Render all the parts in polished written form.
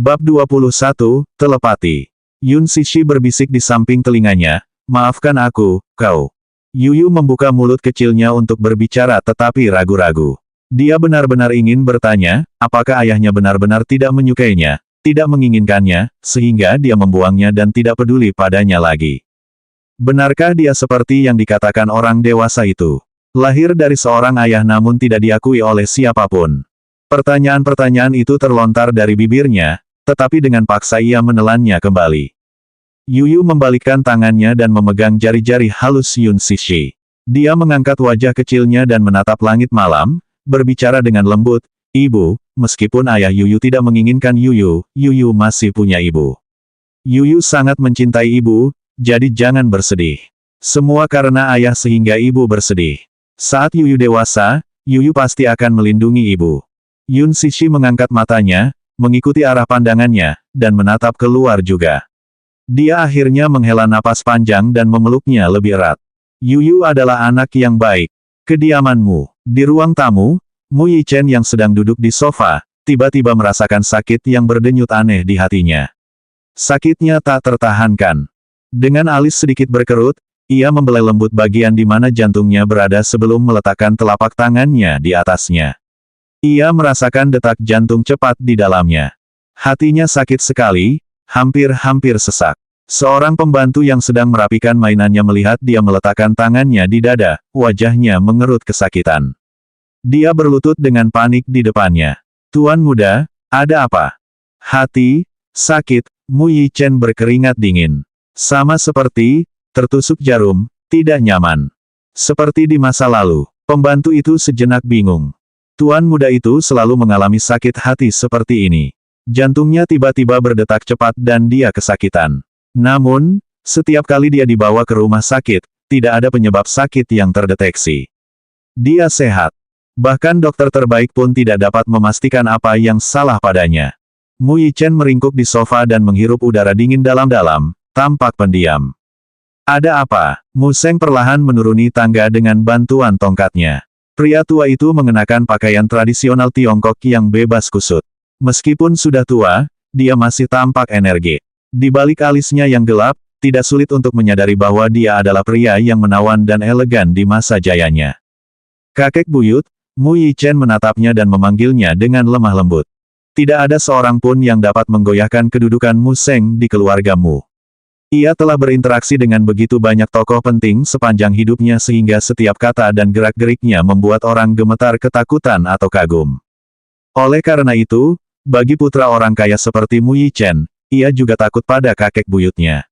Bab 21, Telepati. Yun Sishi berbisik di samping telinganya, "Maafkan aku, kau." Yuyu membuka mulut kecilnya untuk berbicara tetapi ragu-ragu. Dia benar-benar ingin bertanya, apakah ayahnya benar-benar tidak menyukainya, tidak menginginkannya, sehingga dia membuangnya dan tidak peduli padanya lagi. Benarkah dia seperti yang dikatakan orang dewasa itu? Lahir dari seorang ayah namun tidak diakui oleh siapapun. Pertanyaan-pertanyaan itu terlontar dari bibirnya, tetapi dengan paksa ia menelannya kembali. Yuyu membalikkan tangannya dan memegang jari-jari halus Yun Sishi. Dia mengangkat wajah kecilnya dan menatap langit malam, berbicara dengan lembut, "Ibu, meskipun ayah Yuyu tidak menginginkan Yuyu, Yuyu masih punya ibu. Yuyu sangat mencintai ibu, jadi jangan bersedih. Semua karena ayah sehingga ibu bersedih. Saat Yuyu dewasa, Yuyu pasti akan melindungi ibu." Yun Sishi mengangkat matanya, mengikuti arah pandangannya, dan menatap keluar juga. Dia akhirnya menghela napas panjang dan memeluknya lebih erat. "Yuyu adalah anak yang baik. Kediamanmu." Di ruang tamu, Mu Yichen yang sedang duduk di sofa, tiba-tiba merasakan sakit yang berdenyut aneh di hatinya. Sakitnya tak tertahankan. Dengan alis sedikit berkerut, ia membelai lembut bagian di mana jantungnya berada sebelum meletakkan telapak tangannya di atasnya. Ia merasakan detak jantung cepat di dalamnya. Hatinya sakit sekali, hampir-hampir sesak. Seorang pembantu yang sedang merapikan mainannya melihat dia meletakkan tangannya di dada, wajahnya mengerut kesakitan. Dia berlutut dengan panik di depannya. "Tuan muda, ada apa?" "Hati, sakit," Mu Yichen berkeringat dingin. Sama seperti tertusuk jarum, tidak nyaman. Seperti di masa lalu, pembantu itu sejenak bingung. Tuan muda itu selalu mengalami sakit hati seperti ini. Jantungnya tiba-tiba berdetak cepat dan dia kesakitan. Namun, setiap kali dia dibawa ke rumah sakit, tidak ada penyebab sakit yang terdeteksi. Dia sehat. Bahkan dokter terbaik pun tidak dapat memastikan apa yang salah padanya. Mu Yichen meringkuk di sofa dan menghirup udara dingin dalam-dalam, tampak pendiam. "Ada apa?" Mu Seng perlahan menuruni tangga dengan bantuan tongkatnya. Pria tua itu mengenakan pakaian tradisional Tiongkok yang bebas kusut. Meskipun sudah tua, dia masih tampak energi. Di balik alisnya yang gelap, tidak sulit untuk menyadari bahwa dia adalah pria yang menawan dan elegan di masa jayanya. "Kakek buyut," Mu Yichen menatapnya dan memanggilnya dengan lemah lembut. Tidak ada seorang pun yang dapat menggoyahkan kedudukan Mu Seng di keluarga Mu. Ia telah berinteraksi dengan begitu banyak tokoh penting sepanjang hidupnya sehingga setiap kata dan gerak-geriknya membuat orang gemetar ketakutan atau kagum. Oleh karena itu, bagi putra orang kaya seperti Mu Yichen, ia juga takut pada kakek buyutnya.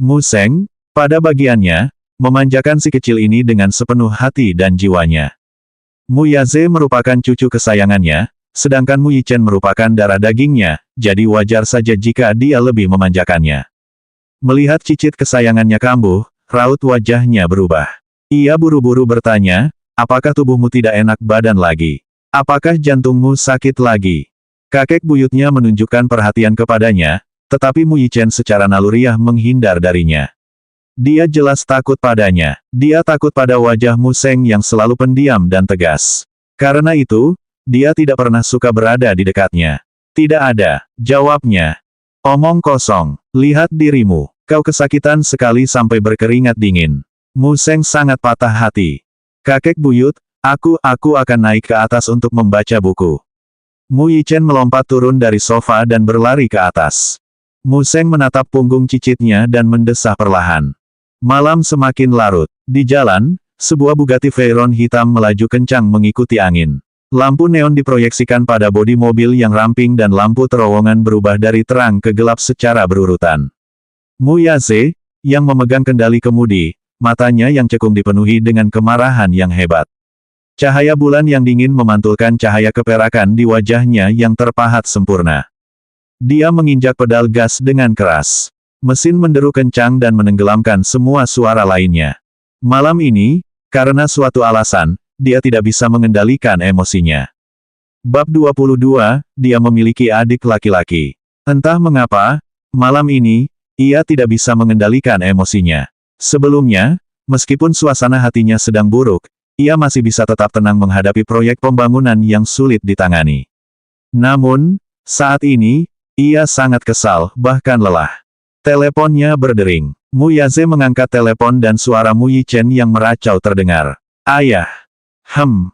Mu Seng, pada bagiannya, memanjakan si kecil ini dengan sepenuh hati dan jiwanya. Mu Yaze merupakan cucu kesayangannya, sedangkan Mu Yichen merupakan darah dagingnya, jadi wajar saja jika dia lebih memanjakannya. Melihat cicit kesayangannya kambuh, raut wajahnya berubah. Ia buru-buru bertanya, "Apakah tubuhmu tidak enak badan lagi? Apakah jantungmu sakit lagi?" Kakek buyutnya menunjukkan perhatian kepadanya, tetapi Mu Yichen secara naluriah menghindar darinya. Dia jelas takut padanya. Dia takut pada wajah Mu Seng yang selalu pendiam dan tegas. Karena itu, dia tidak pernah suka berada di dekatnya. "Tidak ada," jawabnya. "Omong kosong. Lihat dirimu. Kau kesakitan sekali sampai berkeringat dingin." Mu Seng sangat patah hati. "Kakek buyut, aku akan naik ke atas untuk membaca buku." Mu Yichen melompat turun dari sofa dan berlari ke atas. Mu Seng menatap punggung cicitnya dan mendesah perlahan. Malam semakin larut. Di jalan, sebuah Bugatti Veyron hitam melaju kencang mengikuti angin. Lampu neon diproyeksikan pada bodi mobil yang ramping dan lampu terowongan berubah dari terang ke gelap secara berurutan. Mu Yaze, yang memegang kendali kemudi, matanya yang cekung dipenuhi dengan kemarahan yang hebat. Cahaya bulan yang dingin memantulkan cahaya keperakan di wajahnya yang terpahat sempurna. Dia menginjak pedal gas dengan keras. Mesin menderu kencang dan menenggelamkan semua suara lainnya. Malam ini, karena suatu alasan, dia tidak bisa mengendalikan emosinya. Bab 22, dia memiliki adik laki-laki. Entah mengapa, malam ini, ia tidak bisa mengendalikan emosinya. Sebelumnya, meskipun suasana hatinya sedang buruk, ia masih bisa tetap tenang menghadapi proyek pembangunan yang sulit ditangani. Namun, saat ini, Ia sangat kesal, bahkan lelah. Teleponnya berdering. Mu Yaze mengangkat telepon dan suara Mu Yichen yang meracau terdengar. Ayah.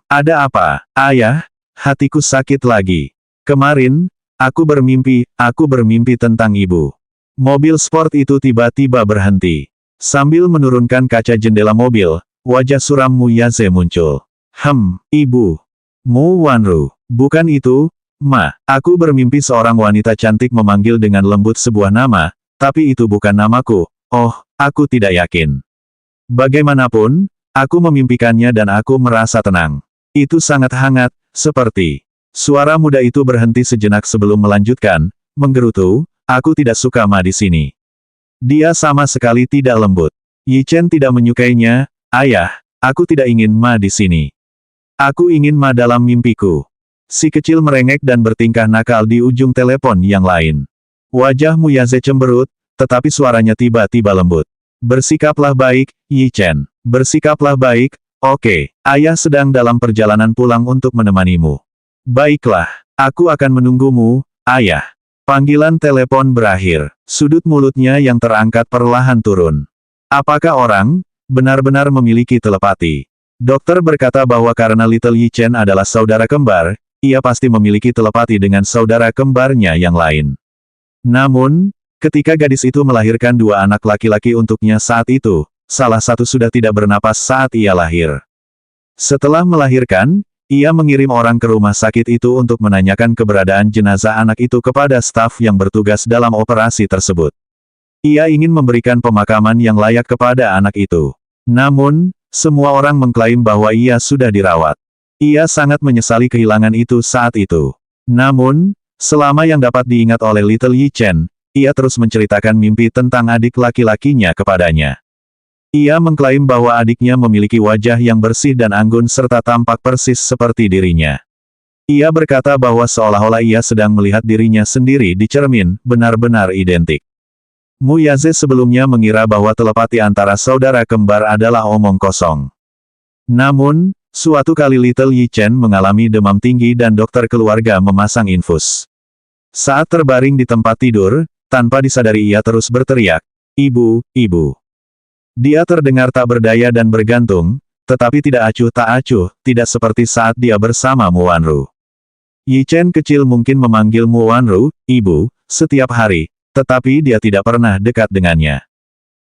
Ada apa? Ayah, hatiku sakit lagi. Kemarin, aku bermimpi tentang ibu. Mobil sport itu tiba-tiba berhenti. Sambil menurunkan kaca jendela mobil, wajah suram Mu Yaze muncul. Ibu. Mu Wanru. Bukan itu, Ma. Aku bermimpi seorang wanita cantik memanggil dengan lembut sebuah nama, tapi itu bukan namaku. Oh, aku tidak yakin. Bagaimanapun, aku memimpikannya dan aku merasa tenang. Itu sangat hangat, seperti. Suara muda itu berhenti sejenak sebelum melanjutkan, menggerutu, aku tidak suka Ma di sini. Dia sama sekali tidak lembut. Yi Chen tidak menyukainya, ayah, aku tidak ingin Ma di sini. Aku ingin Ma dalam mimpiku. Si kecil merengek dan bertingkah nakal di ujung telepon yang lain. Wajah Mu Yaze cemberut, tetapi suaranya tiba-tiba lembut. Bersikaplah baik, Yi Chen. Bersikaplah baik, oke. Ayah sedang dalam perjalanan pulang untuk menemanimu. Baiklah, aku akan menunggumu, ayah. Panggilan telepon berakhir. Sudut mulutnya yang terangkat perlahan turun. Apakah orang benar-benar memiliki telepati? Dokter berkata bahwa karena Little Yi Chen adalah saudara kembar, ia pasti memiliki telepati dengan saudara kembarnya yang lain. Namun, ketika gadis itu melahirkan dua anak laki-laki untuknya saat itu, salah satu sudah tidak bernapas saat ia lahir. Setelah melahirkan, ia mengirim orang ke rumah sakit itu untuk menanyakan keberadaan jenazah anak itu kepada staf yang bertugas dalam operasi tersebut. Ia ingin memberikan pemakaman yang layak kepada anak itu. Namun, semua orang mengklaim bahwa ia sudah dirawat. Ia sangat menyesali kehilangan itu saat itu. Namun, selama yang dapat diingat oleh Little Yi Chen, ia terus menceritakan mimpi tentang adik laki-lakinya kepadanya. Ia mengklaim bahwa adiknya memiliki wajah yang bersih dan anggun serta tampak persis seperti dirinya. Ia berkata bahwa seolah-olah ia sedang melihat dirinya sendiri di cermin, benar-benar identik. Mu Yaze sebelumnya mengira bahwa telepati antara saudara kembar adalah omong kosong. Namun, suatu kali Little Yi Chen mengalami demam tinggi dan dokter keluarga memasang infus. Saat terbaring di tempat tidur, tanpa disadari ia terus berteriak, "Ibu, ibu." Dia terdengar tak berdaya dan bergantung, tetapi tidak acuh tak acuh, tidak seperti saat dia bersama Mu Wanru. Yi Chen kecil mungkin memanggil Mu Wanru, ibu, setiap hari, tetapi dia tidak pernah dekat dengannya.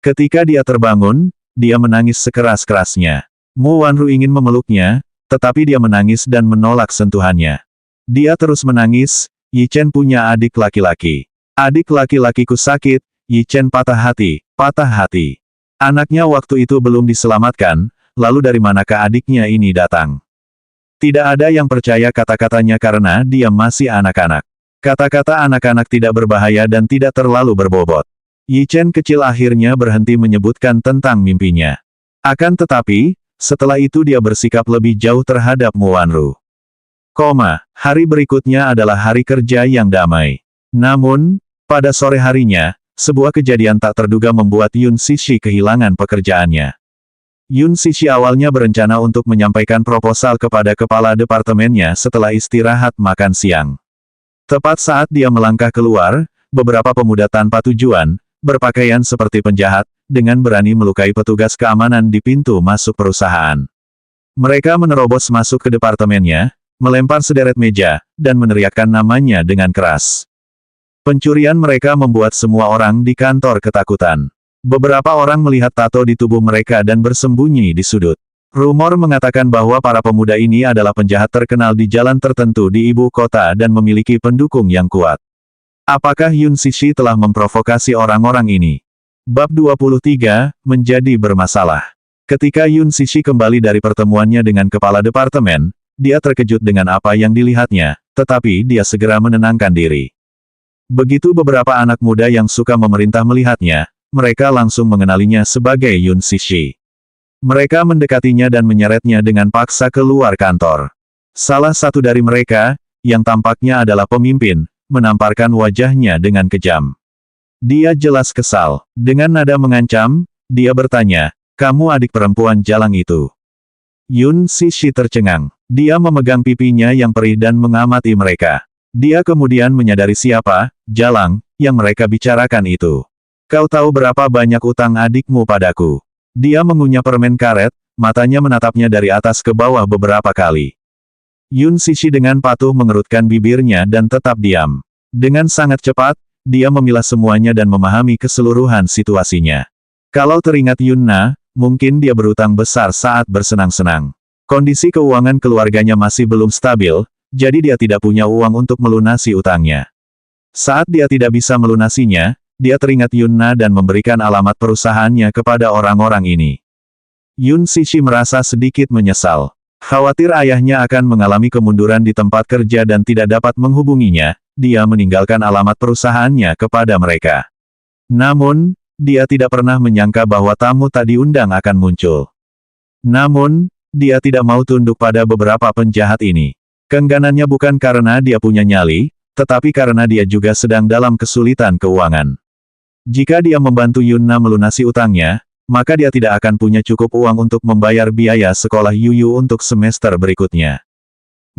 Ketika dia terbangun, dia menangis sekeras-kerasnya. Mu Wanru ingin memeluknya, tetapi dia menangis dan menolak sentuhannya. Dia terus menangis, Yi Chen punya adik laki-laki. Adik laki-lakiku sakit, Yi Chen patah hati, patah hati. Anaknya waktu itu belum diselamatkan, lalu dari manakah adiknya ini datang? Tidak ada yang percaya kata-katanya karena dia masih anak-anak. Kata-kata anak-anak tidak berbahaya dan tidak terlalu berbobot. Yi Chen kecil akhirnya berhenti menyebutkan tentang mimpinya. Akan tetapi, setelah itu dia bersikap lebih jauh terhadap Mu Wanru. Hari berikutnya adalah hari kerja yang damai. Namun, pada sore harinya, sebuah kejadian tak terduga membuat Yun Sishi kehilangan pekerjaannya. Yun Sishi awalnya berencana untuk menyampaikan proposal kepada kepala departemennya setelah istirahat makan siang. Tepat saat dia melangkah keluar, beberapa pemuda tanpa tujuan, berpakaian seperti penjahat, dengan berani melukai petugas keamanan di pintu masuk perusahaan. Mereka menerobos masuk ke departemennya, melempar sederet meja, dan meneriakkan namanya dengan keras. Pencurian mereka membuat semua orang di kantor ketakutan. Beberapa orang melihat tato di tubuh mereka dan bersembunyi di sudut. Rumor mengatakan bahwa para pemuda ini adalah penjahat terkenal di jalan tertentu di ibu kota dan memiliki pendukung yang kuat. Apakah Yun Sishi telah memprovokasi orang-orang ini? Bab 23, menjadi bermasalah. Ketika Yun Sishi kembali dari pertemuannya dengan kepala departemen, dia terkejut dengan apa yang dilihatnya, tetapi dia segera menenangkan diri. Begitu beberapa anak muda yang suka memerintah melihatnya, mereka langsung mengenalinya sebagai Yun Sishi. Mereka mendekatinya dan menyeretnya dengan paksa keluar kantor. Salah satu dari mereka, yang tampaknya adalah pemimpin, menamparkan wajahnya dengan kejam. Dia jelas kesal. Dengan nada mengancam, dia bertanya, "Kamu adik perempuan jalang itu?" Yun Sishi tercengang. Dia memegang pipinya yang perih dan mengamati mereka. Dia kemudian menyadari siapa, Jalang, yang mereka bicarakan itu. Kau tahu berapa banyak utang adikmu padaku? Dia mengunyah permen karet, matanya menatapnya dari atas ke bawah beberapa kali. Yun Sishi dengan patuh mengerutkan bibirnya dan tetap diam. Dengan sangat cepat, dia memilah semuanya dan memahami keseluruhan situasinya. Kalau teringat Yun Na, mungkin dia berutang besar saat bersenang-senang. Kondisi keuangan keluarganya masih belum stabil, jadi dia tidak punya uang untuk melunasi utangnya. Saat dia tidak bisa melunasinya, dia teringat Yun Na dan memberikan alamat perusahaannya kepada orang-orang ini. Yun Sishi merasa sedikit menyesal. Khawatir ayahnya akan mengalami kemunduran di tempat kerja dan tidak dapat menghubunginya, dia meninggalkan alamat perusahaannya kepada mereka. Namun, dia tidak pernah menyangka bahwa tamu tak diundang akan muncul. Namun, dia tidak mau tunduk pada beberapa penjahat ini. Keengganannya bukan karena dia punya nyali, tetapi karena dia juga sedang dalam kesulitan keuangan. Jika dia membantu Yun Na melunasi utangnya, maka dia tidak akan punya cukup uang untuk membayar biaya sekolah Yuyu untuk semester berikutnya.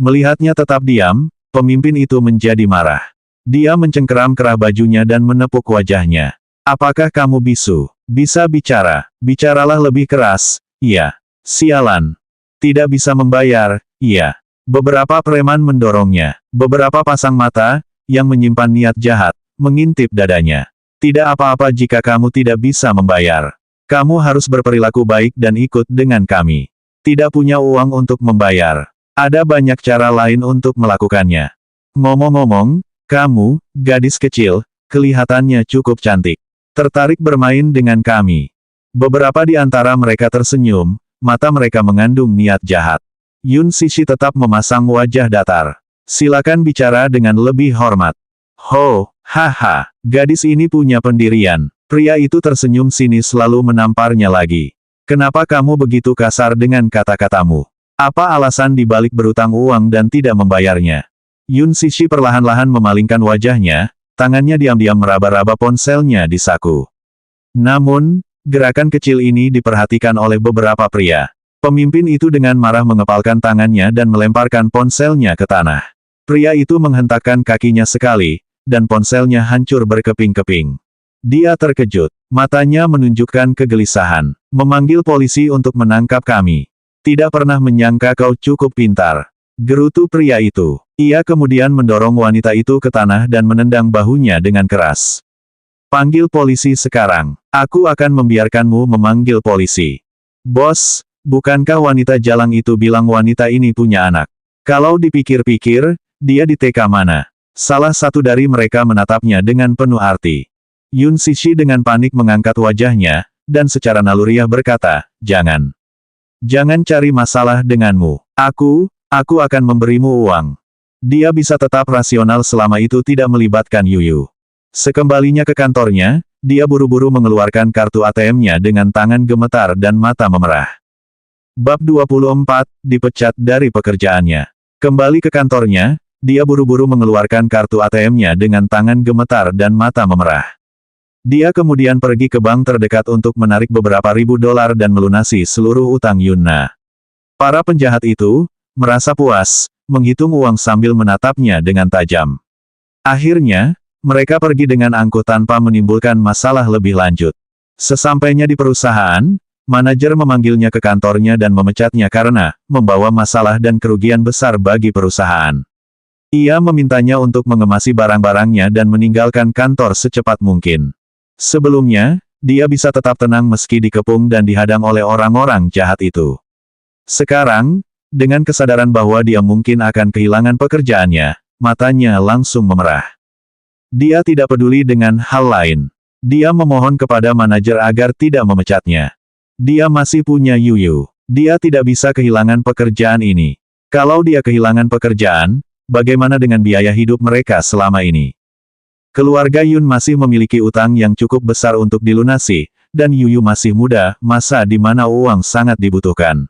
Melihatnya tetap diam, pemimpin itu menjadi marah. Dia mencengkeram kerah bajunya dan menepuk wajahnya. Apakah kamu bisu? Bisa bicara? Bicaralah lebih keras. Iya. Sialan. Tidak bisa membayar. Iya. Beberapa preman mendorongnya. Beberapa pasang mata, yang menyimpan niat jahat, mengintip dadanya. Tidak apa-apa jika kamu tidak bisa membayar. Kamu harus berperilaku baik dan ikut dengan kami. Tidak punya uang untuk membayar. Ada banyak cara lain untuk melakukannya. Ngomong-ngomong, kamu, gadis kecil, kelihatannya cukup cantik. Tertarik bermain dengan kami. Beberapa di antara mereka tersenyum, mata mereka mengandung niat jahat. Yun Sishi tetap memasang wajah datar. Silakan bicara dengan lebih hormat. Ho, haha, gadis ini punya pendirian. Pria itu tersenyum sinis lalu menamparnya lagi. Kenapa kamu begitu kasar dengan kata-katamu? Apa alasan dibalik berutang uang dan tidak membayarnya? Yun Sishi perlahan-lahan memalingkan wajahnya, tangannya diam-diam meraba-raba ponselnya di saku. Namun, gerakan kecil ini diperhatikan oleh beberapa pria. Pemimpin itu dengan marah mengepalkan tangannya dan melemparkan ponselnya ke tanah. Pria itu menghentakkan kakinya sekali, dan ponselnya hancur berkeping-keping. Dia terkejut. Matanya menunjukkan kegelisahan. Memanggil polisi untuk menangkap kami. Tidak pernah menyangka kau cukup pintar. Gerutu pria itu. Ia kemudian mendorong wanita itu ke tanah dan menendang bahunya dengan keras. Panggil polisi sekarang. Aku akan membiarkanmu memanggil polisi. Bos, bukankah wanita jalang itu bilang wanita ini punya anak? Kalau dipikir-pikir, dia di TK mana? Salah satu dari mereka menatapnya dengan penuh arti. Yun Sishi dengan panik mengangkat wajahnya, dan secara naluriah berkata, jangan. Jangan cari masalah denganmu. Aku akan memberimu uang. Dia bisa tetap rasional selama itu tidak melibatkan Yuyu. Sekembalinya ke kantornya, dia buru-buru mengeluarkan kartu ATM-nya dengan tangan gemetar dan mata memerah. Bab 24, dipecat dari pekerjaannya. Kembali ke kantornya, dia buru-buru mengeluarkan kartu ATM-nya dengan tangan gemetar dan mata memerah. Dia kemudian pergi ke bank terdekat untuk menarik beberapa ribu dolar dan melunasi seluruh utang Yun Na. Para penjahat itu merasa puas, menghitung uang sambil menatapnya dengan tajam. Akhirnya, mereka pergi dengan angkuh tanpa menimbulkan masalah lebih lanjut. Sesampainya di perusahaan, manajer memanggilnya ke kantornya dan memecatnya karena membawa masalah dan kerugian besar bagi perusahaan. Ia memintanya untuk mengemasi barang-barangnya dan meninggalkan kantor secepat mungkin. Sebelumnya, dia bisa tetap tenang meski dikepung dan dihadang oleh orang-orang jahat itu. Sekarang, dengan kesadaran bahwa dia mungkin akan kehilangan pekerjaannya, matanya langsung memerah. Dia tidak peduli dengan hal lain. Dia memohon kepada manajer agar tidak memecatnya. Dia masih punya Yuyu. Dia tidak bisa kehilangan pekerjaan ini. Kalau dia kehilangan pekerjaan, bagaimana dengan biaya hidup mereka selama ini? Keluarga Yun masih memiliki utang yang cukup besar untuk dilunasi, dan Yuyu masih muda, masa di mana uang sangat dibutuhkan.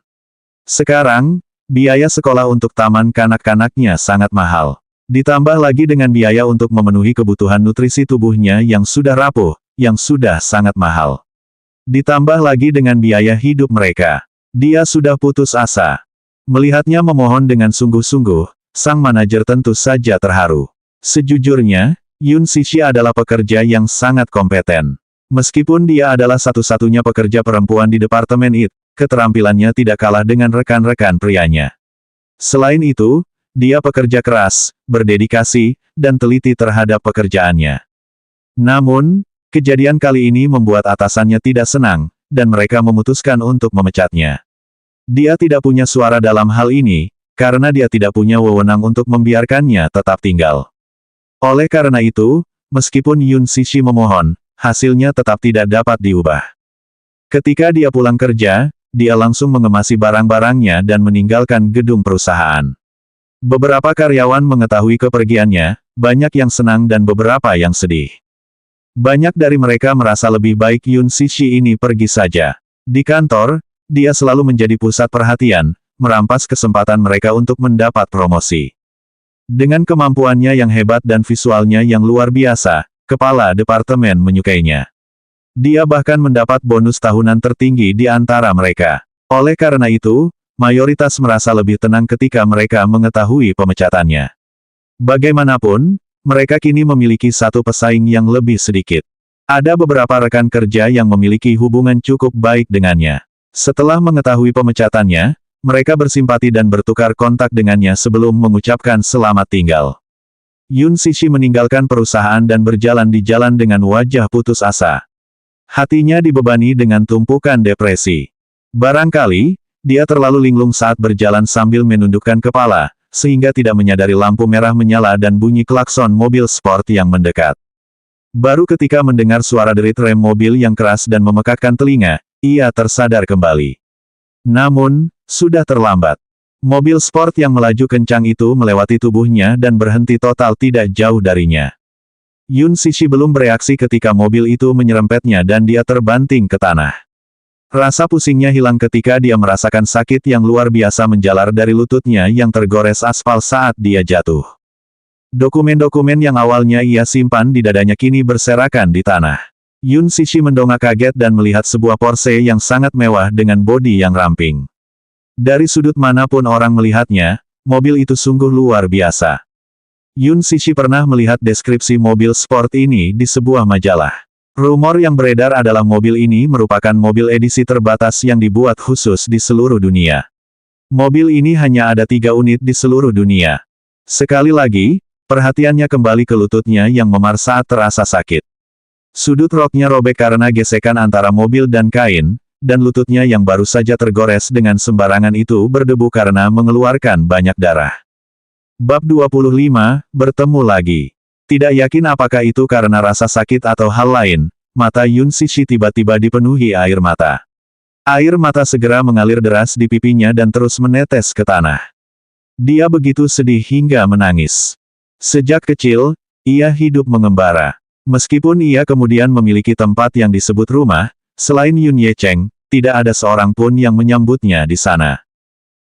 Sekarang, biaya sekolah untuk taman kanak-kanaknya sangat mahal. Ditambah lagi dengan biaya untuk memenuhi kebutuhan nutrisi tubuhnya yang sudah rapuh, yang sudah sangat mahal. Ditambah lagi dengan biaya hidup mereka. Dia sudah putus asa. Melihatnya memohon dengan sungguh-sungguh, sang manajer tentu saja terharu. Sejujurnya, Yun Cixi adalah pekerja yang sangat kompeten. Meskipun dia adalah satu-satunya pekerja perempuan di departemen IT, keterampilannya tidak kalah dengan rekan-rekan prianya. Selain itu, dia pekerja keras, berdedikasi, dan teliti terhadap pekerjaannya. Namun, kejadian kali ini membuat atasannya tidak senang, dan mereka memutuskan untuk memecatnya. Dia tidak punya suara dalam hal ini, karena dia tidak punya wewenang untuk membiarkannya tetap tinggal. Oleh karena itu, meskipun Yun Cixi memohon, hasilnya tetap tidak dapat diubah. Ketika dia pulang kerja, dia langsung mengemasi barang-barangnya dan meninggalkan gedung perusahaan. Beberapa karyawan mengetahui kepergiannya, banyak yang senang dan beberapa yang sedih. Banyak dari mereka merasa lebih baik Yun Cixi ini pergi saja. Di kantor, dia selalu menjadi pusat perhatian, merampas kesempatan mereka untuk mendapat promosi. Dengan kemampuannya yang hebat dan visualnya yang luar biasa, kepala departemen menyukainya. Dia bahkan mendapat bonus tahunan tertinggi di antara mereka. Oleh karena itu, mayoritas merasa lebih tenang ketika mereka mengetahui pemecatannya. Bagaimanapun, mereka kini memiliki satu pesaing yang lebih sedikit. Ada beberapa rekan kerja yang memiliki hubungan cukup baik dengannya. Setelah mengetahui pemecatannya, mereka bersimpati dan bertukar kontak dengannya sebelum mengucapkan selamat tinggal. Yun Cixi meninggalkan perusahaan dan berjalan di jalan dengan wajah putus asa. Hatinya dibebani dengan tumpukan depresi. Barangkali, dia terlalu linglung saat berjalan sambil menundukkan kepala, sehingga tidak menyadari lampu merah menyala dan bunyi klakson mobil sport yang mendekat. Baru ketika mendengar suara derit rem mobil yang keras dan memekakkan telinga, ia tersadar kembali. Namun, sudah terlambat. Mobil sport yang melaju kencang itu melewati tubuhnya dan berhenti total tidak jauh darinya. Yun Cixi belum bereaksi ketika mobil itu menyerempetnya dan dia terbanting ke tanah. Rasa pusingnya hilang ketika dia merasakan sakit yang luar biasa menjalar dari lututnya yang tergores aspal saat dia jatuh. Dokumen-dokumen yang awalnya ia simpan di dadanya kini berserakan di tanah. Yun Cixi mendongak kaget dan melihat sebuah Porsche yang sangat mewah dengan bodi yang ramping. Dari sudut manapun orang melihatnya, mobil itu sungguh luar biasa. Yun Cixi pernah melihat deskripsi mobil sport ini di sebuah majalah. Rumor yang beredar adalah mobil ini merupakan mobil edisi terbatas yang dibuat khusus di seluruh dunia. Mobil ini hanya ada 3 unit di seluruh dunia. Sekali lagi, perhatiannya kembali ke lututnya yang memar saat terasa sakit. Sudut roknya robek karena gesekan antara mobil dan kain, dan lututnya yang baru saja tergores dengan sembarangan itu berdebu karena mengeluarkan banyak darah. Bab 25, bertemu lagi. Tidak yakin apakah itu karena rasa sakit atau hal lain, mata Yun Cixi tiba-tiba dipenuhi air mata. Air mata segera mengalir deras di pipinya dan terus menetes ke tanah. Dia begitu sedih hingga menangis. Sejak kecil, ia hidup mengembara. Meskipun ia kemudian memiliki tempat yang disebut rumah, selain Yun Yecheng, tidak ada seorang pun yang menyambutnya di sana.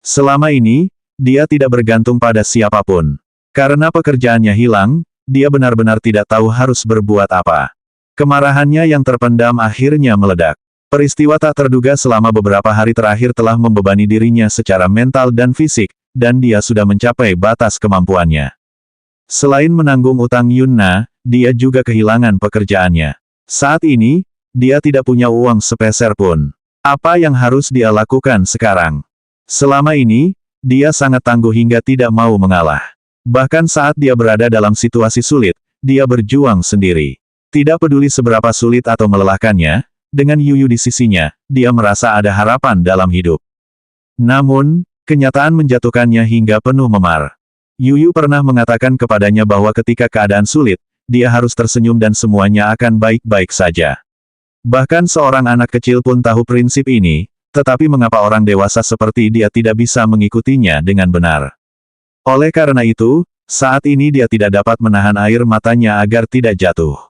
Selama ini, dia tidak bergantung pada siapapun. Karena pekerjaannya hilang, dia benar-benar tidak tahu harus berbuat apa. Kemarahannya yang terpendam akhirnya meledak. Peristiwa tak terduga selama beberapa hari terakhir telah membebani dirinya secara mental dan fisik, dan dia sudah mencapai batas kemampuannya. Selain menanggung utang Yunna, dia juga kehilangan pekerjaannya. Saat ini, dia tidak punya uang sepeser pun. Apa yang harus dia lakukan sekarang? Selama ini, dia sangat tangguh hingga tidak mau mengalah. Bahkan saat dia berada dalam situasi sulit, dia berjuang sendiri. Tidak peduli seberapa sulit atau melelahkannya, dengan Yuyu di sisinya, dia merasa ada harapan dalam hidup. Namun, kenyataan menjatuhkannya hingga penuh memar. Yuyu pernah mengatakan kepadanya bahwa ketika keadaan sulit, dia harus tersenyum dan semuanya akan baik-baik saja. Bahkan seorang anak kecil pun tahu prinsip ini, tetapi mengapa orang dewasa seperti dia tidak bisa mengikutinya dengan benar? Oleh karena itu, saat ini dia tidak dapat menahan air matanya agar tidak jatuh.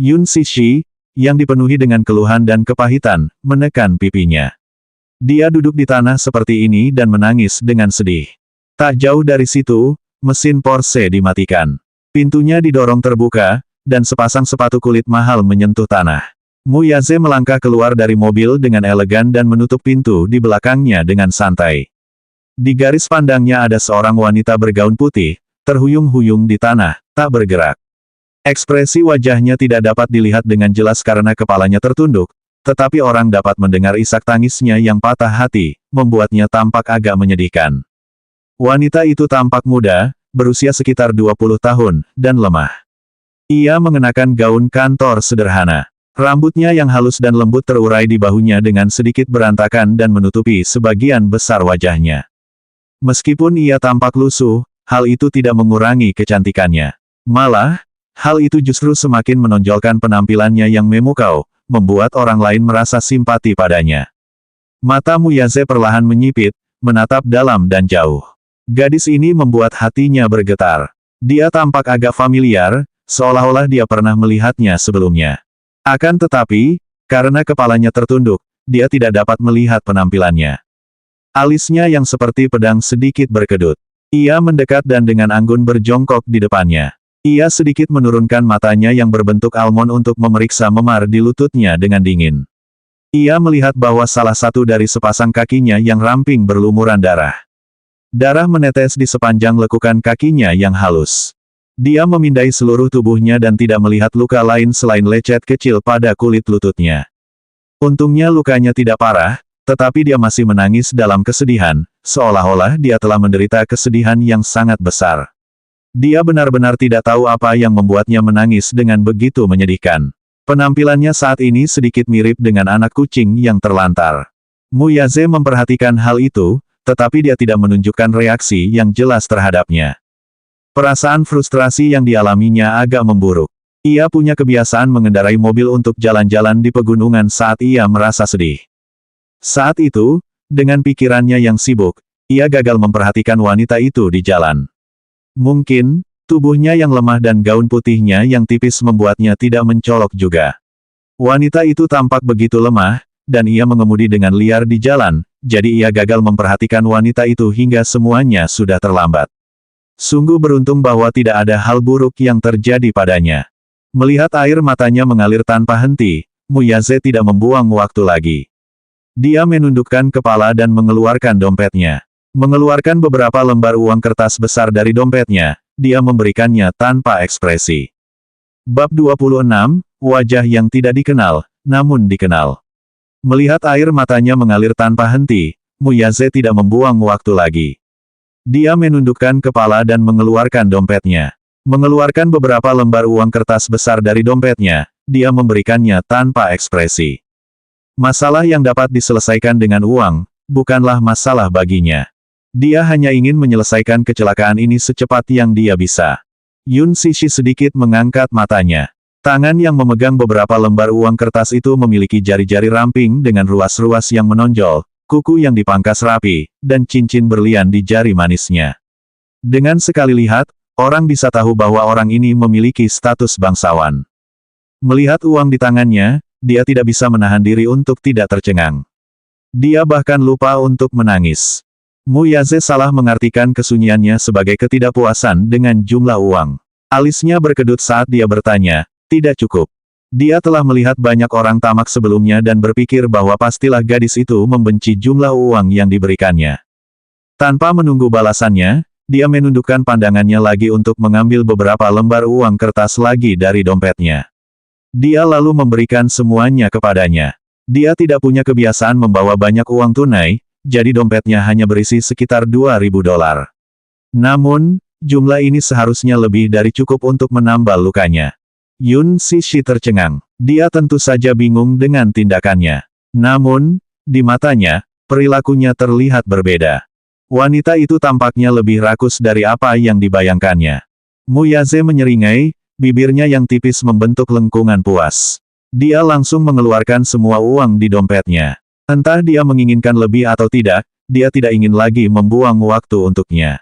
Yun Cixi, yang dipenuhi dengan keluhan dan kepahitan, menekan pipinya. Dia duduk di tanah seperti ini dan menangis dengan sedih. Tak jauh dari situ, mesin Porsche dimatikan. Pintunya didorong terbuka, dan sepasang sepatu kulit mahal menyentuh tanah. Mu Yaze melangkah keluar dari mobil dengan elegan dan menutup pintu di belakangnya dengan santai. Di garis pandangnya ada seorang wanita bergaun putih, terhuyung-huyung di tanah, tak bergerak. Ekspresi wajahnya tidak dapat dilihat dengan jelas karena kepalanya tertunduk, tetapi orang dapat mendengar isak tangisnya yang patah hati, membuatnya tampak agak menyedihkan. Wanita itu tampak muda, berusia sekitar 20 tahun, dan lemah. Ia mengenakan gaun kantor sederhana. Rambutnya yang halus dan lembut terurai di bahunya dengan sedikit berantakan dan menutupi sebagian besar wajahnya. Meskipun ia tampak lusuh, hal itu tidak mengurangi kecantikannya. Malah, hal itu justru semakin menonjolkan penampilannya yang memukau, membuat orang lain merasa simpati padanya. Mata Muyaze perlahan menyipit, menatap dalam dan jauh. Gadis ini membuat hatinya bergetar. Dia tampak agak familiar, seolah-olah dia pernah melihatnya sebelumnya. Akan tetapi, karena kepalanya tertunduk, dia tidak dapat melihat penampilannya. Alisnya yang seperti pedang sedikit berkedut. Ia mendekat dan dengan anggun berjongkok di depannya. Ia sedikit menurunkan matanya yang berbentuk almond untuk memeriksa memar di lututnya dengan dingin. Ia melihat bahwa salah satu dari sepasang kakinya yang ramping berlumuran darah. Darah menetes di sepanjang lekukan kakinya yang halus. Dia memindai seluruh tubuhnya dan tidak melihat luka lain selain lecet kecil pada kulit lututnya. Untungnya lukanya tidak parah, tetapi dia masih menangis dalam kesedihan, seolah-olah dia telah menderita kesedihan yang sangat besar. Dia benar-benar tidak tahu apa yang membuatnya menangis dengan begitu menyedihkan. Penampilannya saat ini sedikit mirip dengan anak kucing yang terlantar. Muyaze memperhatikan hal itu, tetapi dia tidak menunjukkan reaksi yang jelas terhadapnya. Perasaan frustrasi yang dialaminya agak memburuk. Ia punya kebiasaan mengendarai mobil untuk jalan-jalan di pegunungan saat ia merasa sedih. Saat itu, dengan pikirannya yang sibuk, ia gagal memperhatikan wanita itu di jalan. Mungkin, tubuhnya yang lemah dan gaun putihnya yang tipis membuatnya tidak mencolok juga. Wanita itu tampak begitu lemah, dan ia mengemudi dengan liar di jalan, jadi ia gagal memperhatikan wanita itu hingga semuanya sudah terlambat. Sungguh beruntung bahwa tidak ada hal buruk yang terjadi padanya. Melihat air matanya mengalir tanpa henti, Muyaze tidak membuang waktu lagi. Dia menundukkan kepala dan mengeluarkan dompetnya. Mengeluarkan beberapa lembar uang kertas besar dari dompetnya, dia memberikannya tanpa ekspresi. Bab 26, Wajah yang tidak dikenal, namun dikenal. Melihat air matanya mengalir tanpa henti, Muyaze tidak membuang waktu lagi. Dia menundukkan kepala dan mengeluarkan dompetnya. Mengeluarkan beberapa lembar uang kertas besar dari dompetnya, dia memberikannya tanpa ekspresi. Masalah yang dapat diselesaikan dengan uang, bukanlah masalah baginya. Dia hanya ingin menyelesaikan kecelakaan ini secepat yang dia bisa. Yun Sishi sedikit mengangkat matanya. Tangan yang memegang beberapa lembar uang kertas itu memiliki jari-jari ramping dengan ruas-ruas yang menonjol, kuku yang dipangkas rapi, dan cincin berlian di jari manisnya. Dengan sekali lihat, orang bisa tahu bahwa orang ini memiliki status bangsawan. Melihat uang di tangannya, dia tidak bisa menahan diri untuk tidak tercengang. Dia bahkan lupa untuk menangis. Muyaze salah mengartikan kesunyiannya sebagai ketidakpuasan dengan jumlah uang. Alisnya berkedut saat dia bertanya, tidak cukup. Dia telah melihat banyak orang tamak sebelumnya dan berpikir bahwa pastilah gadis itu membenci jumlah uang yang diberikannya. Tanpa menunggu balasannya, dia menundukkan pandangannya lagi untuk mengambil beberapa lembar uang kertas lagi dari dompetnya. Dia lalu memberikan semuanya kepadanya. Dia tidak punya kebiasaan membawa banyak uang tunai, jadi dompetnya hanya berisi sekitar $2.000. Namun, jumlah ini seharusnya lebih dari cukup untuk menambal lukanya. Yun Sishi tercengang. Dia tentu saja bingung dengan tindakannya. Namun, di matanya, perilakunya terlihat berbeda. Wanita itu tampaknya lebih rakus dari apa yang dibayangkannya. Muyaze menyeringai, bibirnya yang tipis membentuk lengkungan puas. Dia langsung mengeluarkan semua uang di dompetnya. Entah dia menginginkan lebih atau tidak, dia tidak ingin lagi membuang waktu untuknya.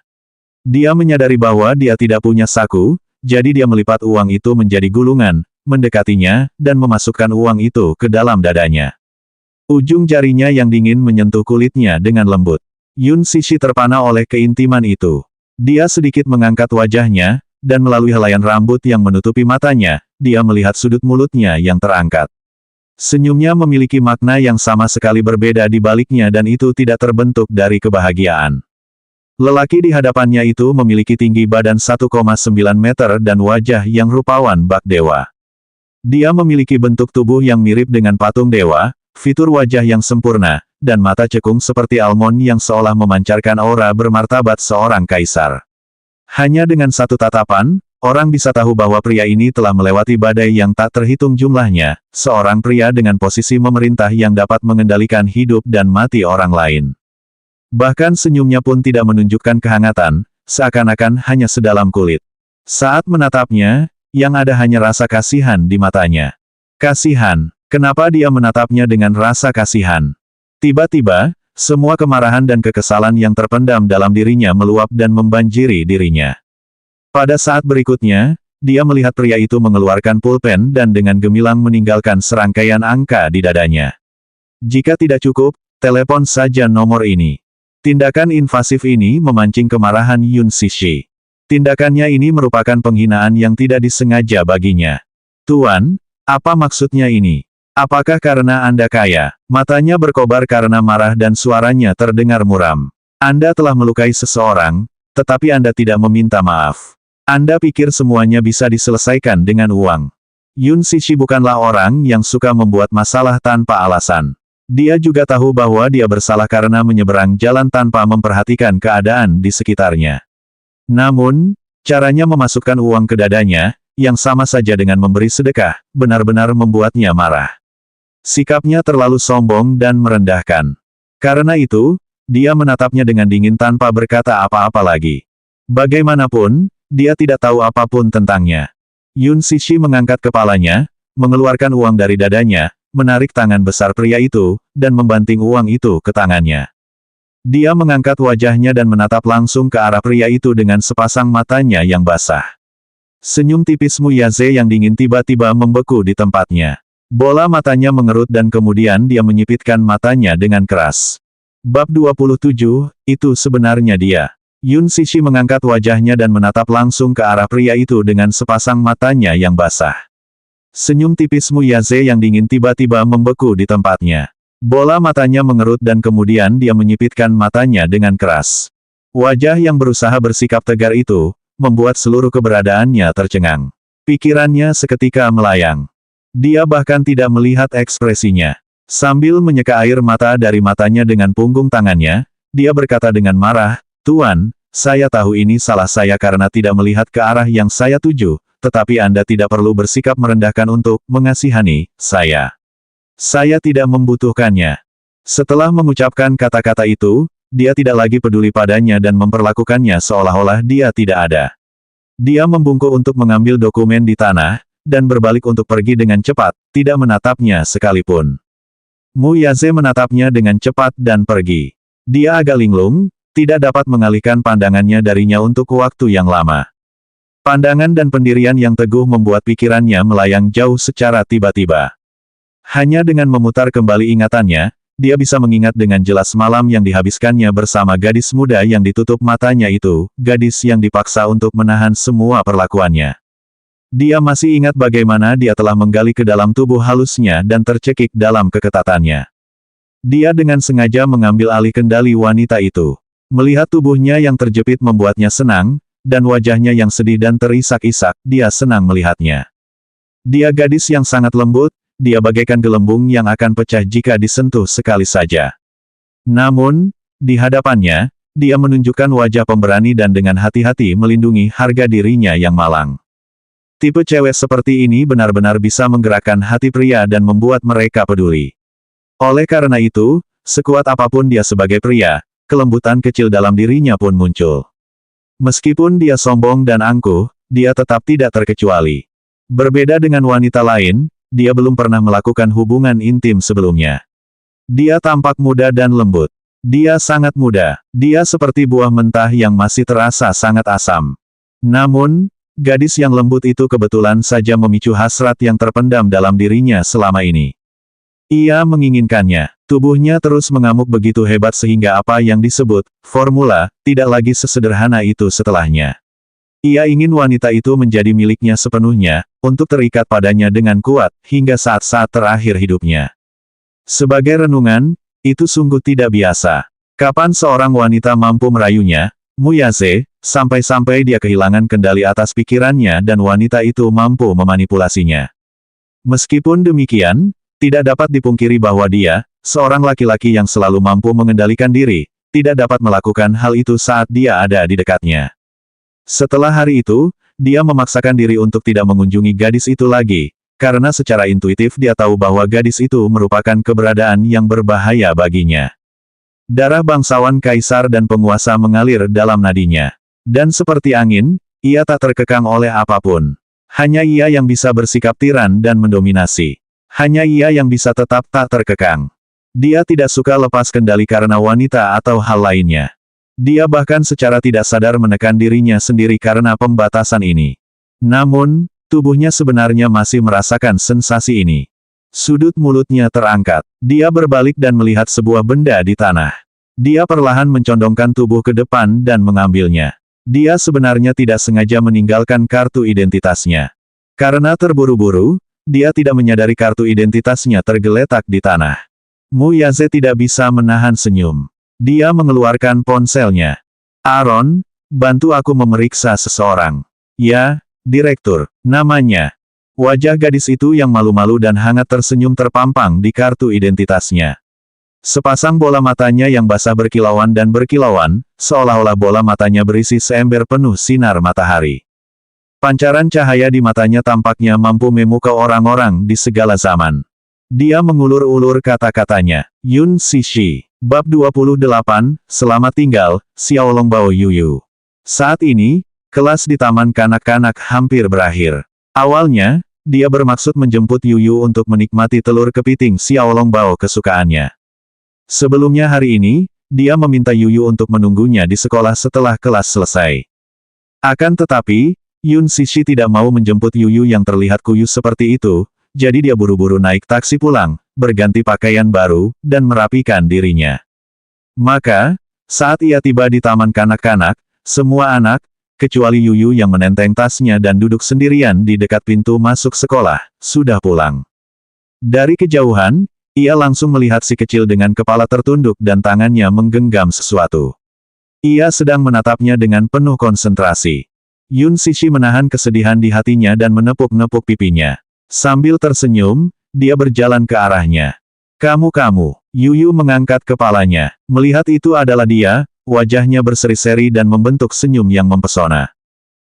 Dia menyadari bahwa dia tidak punya saku, jadi dia melipat uang itu menjadi gulungan, mendekatinya, dan memasukkan uang itu ke dalam dadanya. Ujung jarinya yang dingin menyentuh kulitnya dengan lembut. Yun Sishi terpana oleh keintiman itu. Dia sedikit mengangkat wajahnya, dan melalui helaian rambut yang menutupi matanya, dia melihat sudut mulutnya yang terangkat. Senyumnya memiliki makna yang sama sekali berbeda di baliknya dan itu tidak terbentuk dari kebahagiaan. Lelaki di hadapannya itu memiliki tinggi badan 1,9 meter dan wajah yang rupawan bak dewa. Dia memiliki bentuk tubuh yang mirip dengan patung dewa, fitur wajah yang sempurna, dan mata cekung seperti almond yang seolah memancarkan aura bermartabat seorang kaisar. Hanya dengan satu tatapan, orang bisa tahu bahwa pria ini telah melewati badai yang tak terhitung jumlahnya, seorang pria dengan posisi memerintah yang dapat mengendalikan hidup dan mati orang lain. Bahkan senyumnya pun tidak menunjukkan kehangatan, seakan-akan hanya sedalam kulit. Saat menatapnya, yang ada hanya rasa kasihan di matanya. Kasihan, kenapa dia menatapnya dengan rasa kasihan? Tiba-tiba, semua kemarahan dan kekesalan yang terpendam dalam dirinya meluap dan membanjiri dirinya. Pada saat berikutnya, dia melihat pria itu mengeluarkan pulpen dan dengan gemilang meninggalkan serangkaian angka di dadanya. Jika tidak cukup, telepon saja nomor ini. Tindakan invasif ini memancing kemarahan Yun Cixi. Tindakannya ini merupakan penghinaan yang tidak disengaja baginya. Tuan, apa maksudnya ini? Apakah karena Anda kaya? Matanya berkobar karena marah dan suaranya terdengar muram. Anda telah melukai seseorang, tetapi Anda tidak meminta maaf. Anda pikir semuanya bisa diselesaikan dengan uang. Yun Cixi bukanlah orang yang suka membuat masalah tanpa alasan. Dia juga tahu bahwa dia bersalah karena menyeberang jalan tanpa memperhatikan keadaan di sekitarnya. Namun, caranya memasukkan uang ke dadanya, yang sama saja dengan memberi sedekah, benar-benar membuatnya marah. Sikapnya terlalu sombong dan merendahkan. Karena itu, dia menatapnya dengan dingin tanpa berkata apa-apa lagi. Bagaimanapun, dia tidak tahu apapun tentangnya. Yun Cixi mengangkat kepalanya, mengeluarkan uang dari dadanya, menarik tangan besar pria itu, dan membanting uang itu ke tangannya. Dia mengangkat wajahnya dan menatap langsung ke arah pria itu dengan sepasang matanya yang basah. Senyum tipis Mu Yaze yang dingin tiba-tiba membeku di tempatnya. Bola matanya mengerut dan kemudian dia menyipitkan matanya dengan keras. Bab 27, itu sebenarnya dia. Yun Cixi mengangkat wajahnya dan menatap langsung ke arah pria itu dengan sepasang matanya yang basah. Senyum tipis Mu Yaze yang dingin tiba-tiba membeku di tempatnya. Bola matanya mengerut dan kemudian dia menyipitkan matanya dengan keras. Wajah yang berusaha bersikap tegar itu, membuat seluruh keberadaannya tercengang. Pikirannya seketika melayang. Dia bahkan tidak melihat ekspresinya. Sambil menyeka air mata dari matanya dengan punggung tangannya, dia berkata dengan marah, "Tuan, saya tahu ini salah saya karena tidak melihat ke arah yang saya tuju. Tetapi Anda tidak perlu bersikap merendahkan untuk mengasihani saya. Saya tidak membutuhkannya." Setelah mengucapkan kata-kata itu, dia tidak lagi peduli padanya dan memperlakukannya seolah-olah dia tidak ada. Dia membungkuk untuk mengambil dokumen di tanah, dan berbalik untuk pergi dengan cepat, tidak menatapnya sekalipun. Mu Yaze menatapnya dengan cepat dan pergi. Dia agak linglung, tidak dapat mengalihkan pandangannya darinya untuk waktu yang lama. Pandangan dan pendirian yang teguh membuat pikirannya melayang jauh secara tiba-tiba. Hanya dengan memutar kembali ingatannya, dia bisa mengingat dengan jelas malam yang dihabiskannya bersama gadis muda yang ditutup matanya itu, gadis yang dipaksa untuk menahan semua perlakuannya. Dia masih ingat bagaimana dia telah menggali ke dalam tubuh halusnya dan tercekik dalam keketatannya. Dia dengan sengaja mengambil alih kendali wanita itu. Melihat tubuhnya yang terjepit membuatnya senang, dan wajahnya yang sedih dan terisak-isak, dia senang melihatnya. Dia gadis yang sangat lembut, dia bagaikan gelembung yang akan pecah jika disentuh sekali saja. Namun, di hadapannya, dia menunjukkan wajah pemberani dan dengan hati-hati melindungi harga dirinya yang malang. Tipe cewek seperti ini benar-benar bisa menggerakkan hati pria dan membuat mereka peduli. Oleh karena itu, sekuat apapun dia sebagai pria, kelembutan kecil dalam dirinya pun muncul. Meskipun dia sombong dan angkuh, dia tetap tidak terkecuali. Berbeda dengan wanita lain, dia belum pernah melakukan hubungan intim sebelumnya. Dia tampak muda dan lembut. Dia sangat muda. Dia seperti buah mentah yang masih terasa sangat asam. Namun, gadis yang lembut itu kebetulan saja memicu hasrat yang terpendam dalam dirinya selama ini. Ia menginginkannya. Tubuhnya terus mengamuk begitu hebat sehingga apa yang disebut formula tidak lagi sesederhana itu setelahnya. Ia ingin wanita itu menjadi miliknya sepenuhnya, untuk terikat padanya dengan kuat, hingga saat-saat terakhir hidupnya. Sebagai renungan, itu sungguh tidak biasa. Kapan seorang wanita mampu merayunya, Muyase, sampai-sampai dia kehilangan kendali atas pikirannya dan wanita itu mampu memanipulasinya. Meskipun demikian, tidak dapat dipungkiri bahwa dia, seorang laki-laki yang selalu mampu mengendalikan diri, tidak dapat melakukan hal itu saat dia ada di dekatnya. Setelah hari itu, dia memaksakan diri untuk tidak mengunjungi gadis itu lagi, karena secara intuitif dia tahu bahwa gadis itu merupakan keberadaan yang berbahaya baginya. Darah bangsawan kaisar dan penguasa mengalir dalam nadinya. Dan seperti angin, ia tak terkekang oleh apapun. Hanya ia yang bisa bersikap tiran dan mendominasi. Hanya ia yang bisa tetap tak terkekang. Dia tidak suka lepas kendali karena wanita atau hal lainnya. Dia bahkan secara tidak sadar menekan dirinya sendiri karena pembatasan ini. Namun, tubuhnya sebenarnya masih merasakan sensasi ini. Sudut mulutnya terangkat. Dia berbalik dan melihat sebuah benda di tanah. Dia perlahan mencondongkan tubuh ke depan dan mengambilnya. Dia sebenarnya tidak sengaja meninggalkan kartu identitasnya. Karena terburu-buru, dia tidak menyadari kartu identitasnya tergeletak di tanah. Muyase tidak bisa menahan senyum. Dia mengeluarkan ponselnya. Aaron, bantu aku memeriksa seseorang. Ya, Direktur, namanya. Wajah gadis itu yang malu-malu dan hangat tersenyum terpampang di kartu identitasnya. Sepasang bola matanya yang basah berkilauan dan berkilauan, seolah-olah bola matanya berisi seember penuh sinar matahari. Pancaran cahaya di matanya tampaknya mampu memukau orang-orang di segala zaman. Dia mengulur-ulur kata-katanya. Yun Sishi. Bab 28, Selamat tinggal, Xiao Longbao Yuyu. Saat ini, kelas di taman kanak-kanak hampir berakhir. Awalnya, dia bermaksud menjemput Yuyu untuk menikmati telur kepiting Xiao Longbao kesukaannya. Sebelumnya hari ini, dia meminta Yuyu untuk menunggunya di sekolah setelah kelas selesai. Akan tetapi, Yun Sishi tidak mau menjemput Yuyu yang terlihat kuyuh seperti itu, jadi dia buru-buru naik taksi pulang, berganti pakaian baru, dan merapikan dirinya. Maka, saat ia tiba di taman kanak-kanak, semua anak, kecuali Yuyu yang menenteng tasnya dan duduk sendirian di dekat pintu masuk sekolah, sudah pulang. Dari kejauhan, ia langsung melihat si kecil dengan kepala tertunduk dan tangannya menggenggam sesuatu. Ia sedang menatapnya dengan penuh konsentrasi. Yun Sishi menahan kesedihan di hatinya dan menepuk-nepuk pipinya. Sambil tersenyum, dia berjalan ke arahnya. Kamu, Yuyu mengangkat kepalanya. Melihat itu adalah dia, wajahnya berseri-seri dan membentuk senyum yang mempesona.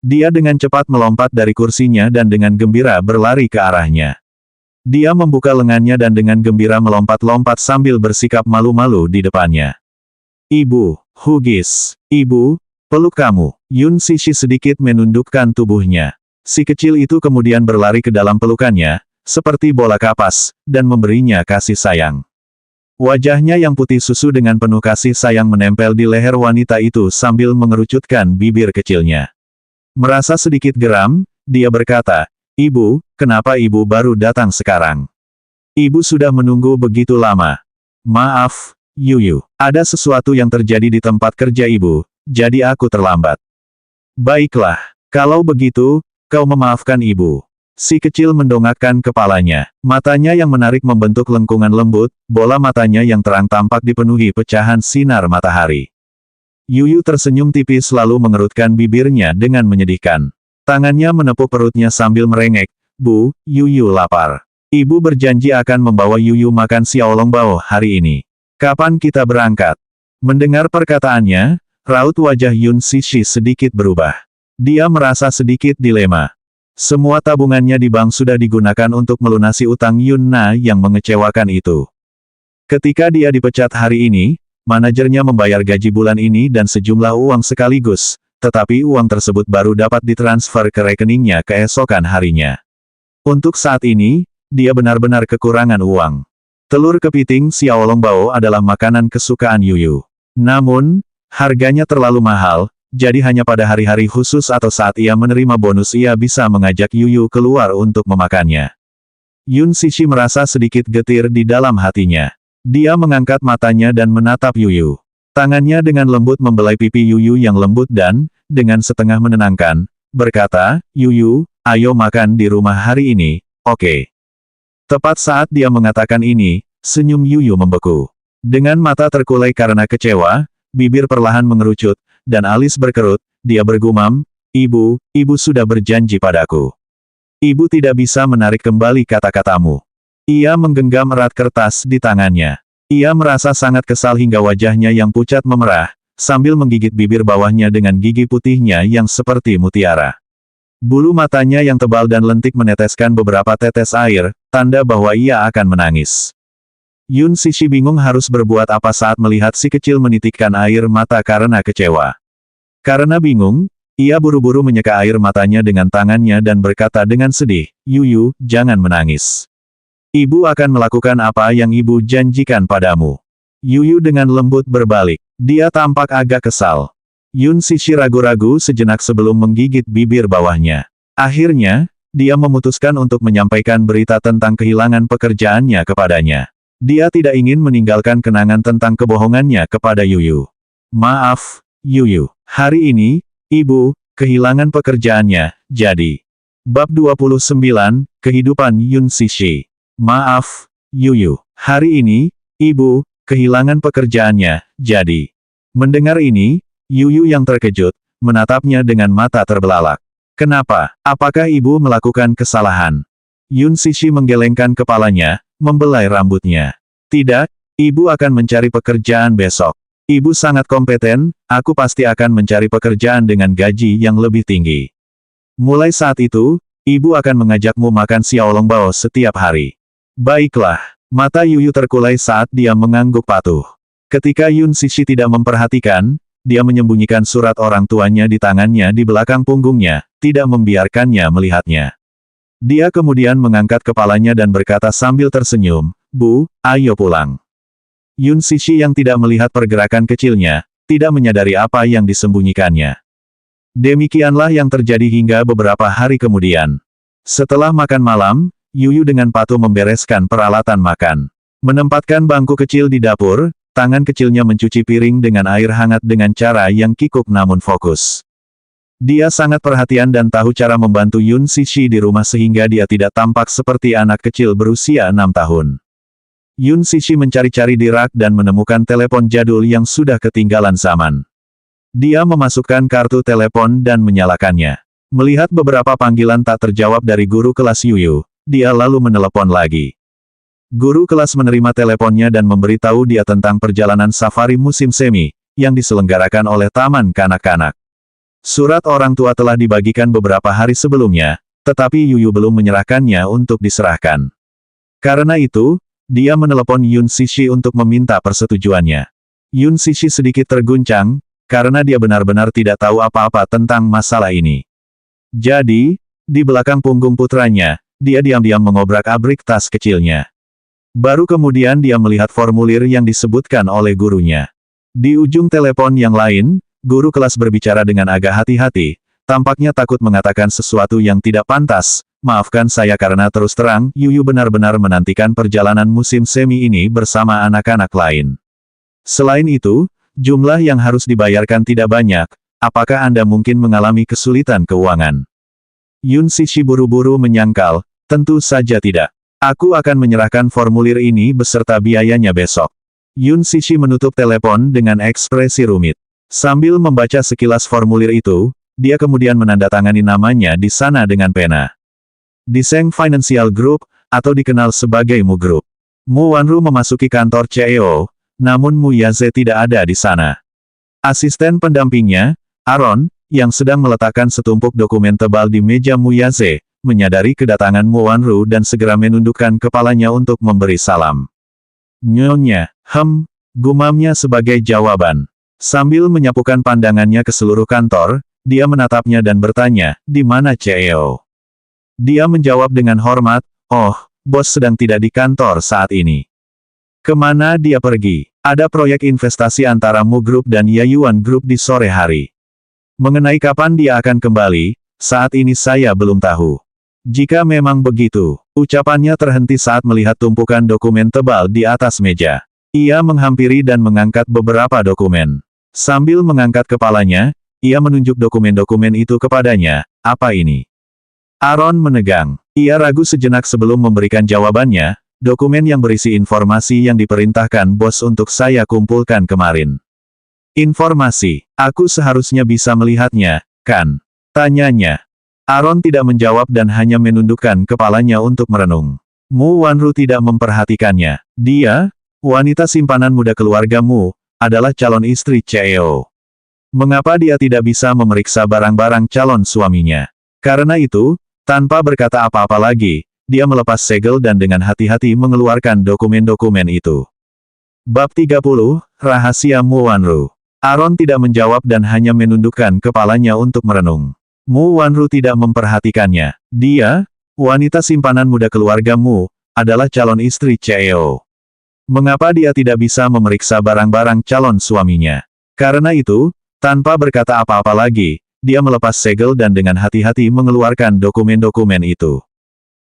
Dia dengan cepat melompat dari kursinya dan dengan gembira berlari ke arahnya. Dia membuka lengannya dan dengan gembira melompat-lompat sambil bersikap malu-malu di depannya. Ibu, Hugis, ibu, peluk kamu. Yun Sishi sedikit menundukkan tubuhnya. Si kecil itu kemudian berlari ke dalam pelukannya, seperti bola kapas, dan memberinya kasih sayang. Wajahnya yang putih susu dengan penuh kasih sayang menempel di leher wanita itu sambil mengerucutkan bibir kecilnya. Merasa sedikit geram, dia berkata, Ibu, kenapa ibu baru datang sekarang? Ibu sudah menunggu begitu lama. Maaf, Yuyu. Ada sesuatu yang terjadi di tempat kerja ibu, jadi aku terlambat. Baiklah, kalau begitu, kau memaafkan ibu. Si kecil mendongakkan kepalanya. Matanya yang menarik membentuk lengkungan lembut, bola matanya yang terang tampak dipenuhi pecahan sinar matahari. Yuyu tersenyum tipis lalu mengerutkan bibirnya dengan menyedihkan. Tangannya menepuk perutnya sambil merengek, Bu, Yuyu lapar. Ibu berjanji akan membawa Yuyu makan Xiao Longbao hari ini. Kapan kita berangkat? Mendengar perkataannya, raut wajah Yun Sishi sedikit berubah. Dia merasa sedikit dilema. Semua tabungannya di bank sudah digunakan untuk melunasi utang Yun Na yang mengecewakan itu. Ketika dia dipecat hari ini, manajernya membayar gaji bulan ini dan sejumlah uang sekaligus, tetapi uang tersebut baru dapat ditransfer ke rekeningnya keesokan harinya. Untuk saat ini, dia benar-benar kekurangan uang. Telur kepiting Xiao Longbao adalah makanan kesukaan Yuyu. Namun, harganya terlalu mahal, jadi hanya pada hari-hari khusus atau saat ia menerima bonus ia bisa mengajak Yuyu keluar untuk memakannya. Yun Sishi merasa sedikit getir di dalam hatinya. Dia mengangkat matanya dan menatap Yuyu. Tangannya dengan lembut membelai pipi Yuyu yang lembut dan, dengan setengah menenangkan, berkata, Yuyu, ayo makan di rumah hari ini, oke? Tepat saat dia mengatakan ini, senyum Yuyu membeku. Dengan mata terkulai karena kecewa, bibir perlahan mengerucut, dan alis berkerut, dia bergumam, Ibu, Ibu sudah berjanji padaku. Ibu tidak bisa menarik kembali kata-katamu. Ia menggenggam erat kertas di tangannya. Ia merasa sangat kesal hingga wajahnya yang pucat memerah, sambil menggigit bibir bawahnya dengan gigi putihnya yang seperti mutiara. Bulu matanya yang tebal dan lentik meneteskan beberapa tetes air, tanda bahwa ia akan menangis. Yun Cixi bingung harus berbuat apa saat melihat si kecil menitikkan air mata karena kecewa. Karena bingung, ia buru-buru menyeka air matanya dengan tangannya dan berkata dengan sedih, Yuyu, jangan menangis. Ibu akan melakukan apa yang ibu janjikan padamu. Yuyu dengan lembut berbalik. Dia tampak agak kesal. Yun Cixi ragu-ragu sejenak sebelum menggigit bibir bawahnya. Akhirnya, dia memutuskan untuk menyampaikan berita tentang kehilangan pekerjaannya kepadanya. Dia tidak ingin meninggalkan kenangan tentang kebohongannya kepada Yuyu. Maaf, Yuyu. Hari ini, ibu, kehilangan pekerjaannya, jadi. Bab 29, Kehidupan Yun Cixi. Maaf, Yuyu. Hari ini, ibu, kehilangan pekerjaannya, jadi. Mendengar ini, Yuyu yang terkejut, menatapnya dengan mata terbelalak. Kenapa? Apakah ibu melakukan kesalahan? Yun Cixi menggelengkan kepalanya, membelai rambutnya. Tidak, ibu akan mencari pekerjaan besok. Ibu sangat kompeten, aku pasti akan mencari pekerjaan dengan gaji yang lebih tinggi. Mulai saat itu, ibu akan mengajakmu makan xiaolongbao setiap hari. Baiklah, mata Yuyu terkulai saat dia mengangguk patuh. Ketika Yun Cixi tidak memperhatikan, dia menyembunyikan surat orang tuanya di tangannya di belakang punggungnya, tidak membiarkannya melihatnya. Dia kemudian mengangkat kepalanya dan berkata sambil tersenyum, Bu, ayo pulang. Yun Cixi yang tidak melihat pergerakan kecilnya, tidak menyadari apa yang disembunyikannya. Demikianlah yang terjadi hingga beberapa hari kemudian. Setelah makan malam, Yuyu dengan patuh membereskan peralatan makan. Menempatkan bangku kecil di dapur, tangan kecilnya mencuci piring dengan air hangat dengan cara yang kikuk namun fokus. Dia sangat perhatian dan tahu cara membantu Yun Cixi di rumah sehingga dia tidak tampak seperti anak kecil berusia 6 tahun. Yun Cixi mencari-cari di rak dan menemukan telepon jadul yang sudah ketinggalan zaman. Dia memasukkan kartu telepon dan menyalakannya. Melihat beberapa panggilan tak terjawab dari guru kelas Yuyu, dia lalu menelepon lagi. Guru kelas menerima teleponnya dan memberitahu dia tentang perjalanan safari musim semi, yang diselenggarakan oleh Taman Kanak-Kanak. Surat orang tua telah dibagikan beberapa hari sebelumnya, tetapi Yuyu belum menyerahkannya untuk diserahkan. Karena itu, dia menelepon Yun Cixi untuk meminta persetujuannya. Yun Cixi sedikit terguncang, karena dia benar-benar tidak tahu apa-apa tentang masalah ini. Jadi, di belakang punggung putranya, dia diam-diam mengobrak-abrik tas kecilnya. Baru kemudian dia melihat formulir yang disebutkan oleh gurunya. Di ujung telepon yang lain, guru kelas berbicara dengan agak hati-hati, tampaknya takut mengatakan sesuatu yang tidak pantas. Maafkan saya karena terus terang, Yuyu benar-benar menantikan perjalanan musim semi ini bersama anak-anak lain. Selain itu, jumlah yang harus dibayarkan tidak banyak, apakah Anda mungkin mengalami kesulitan keuangan? Yun Cixi buru-buru menyangkal, tentu saja tidak. Aku akan menyerahkan formulir ini beserta biayanya besok. Yun Cixi menutup telepon dengan ekspresi rumit. Sambil membaca sekilas formulir itu, dia kemudian menandatangani namanya di sana dengan pena. Deseng Financial Group, atau dikenal sebagai Mu Group. Mu Wanru memasuki kantor CEO, namun Mu Yaze tidak ada di sana. Asisten pendampingnya, Aaron, yang sedang meletakkan setumpuk dokumen tebal di meja Mu Yaze, menyadari kedatangan Mu Wanru dan segera menundukkan kepalanya untuk memberi salam. Nyonya, gumamnya sebagai jawaban. Sambil menyapukan pandangannya ke seluruh kantor, dia menatapnya dan bertanya, di mana CEO? Dia menjawab dengan hormat, oh, bos sedang tidak di kantor saat ini. Kemana dia pergi? Ada proyek investasi antara Mu Group dan Yayuan Group di sore hari. Mengenai kapan dia akan kembali, saat ini saya belum tahu. Jika memang begitu, ucapannya terhenti saat melihat tumpukan dokumen tebal di atas meja. Ia menghampiri dan mengangkat beberapa dokumen. Sambil mengangkat kepalanya, ia menunjuk dokumen-dokumen itu kepadanya, apa ini? Aaron menegang. Ia ragu sejenak sebelum memberikan jawabannya, dokumen yang berisi informasi yang diperintahkan bos untuk saya kumpulkan kemarin. Informasi. Aku seharusnya bisa melihatnya, kan? Tanyanya. Aaron tidak menjawab dan hanya menundukkan kepalanya untuk merenung. Mu Wanru tidak memperhatikannya. Dia, wanita simpanan muda keluargamu, adalah calon istri CEO. Mengapa dia tidak bisa memeriksa barang-barang calon suaminya? Karena itu, tanpa berkata apa-apa lagi, dia melepas segel dan dengan hati-hati mengeluarkan dokumen-dokumen itu. Bab 30, Rahasia Mu Wanru. Aaron tidak menjawab dan hanya menundukkan kepalanya untuk merenung. Mu Wanru tidak memperhatikannya. Dia, wanita simpanan muda keluargamu, adalah calon istri CEO. Mengapa dia tidak bisa memeriksa barang-barang calon suaminya? Karena itu, tanpa berkata apa-apa lagi, dia melepas segel dan dengan hati-hati mengeluarkan dokumen-dokumen itu.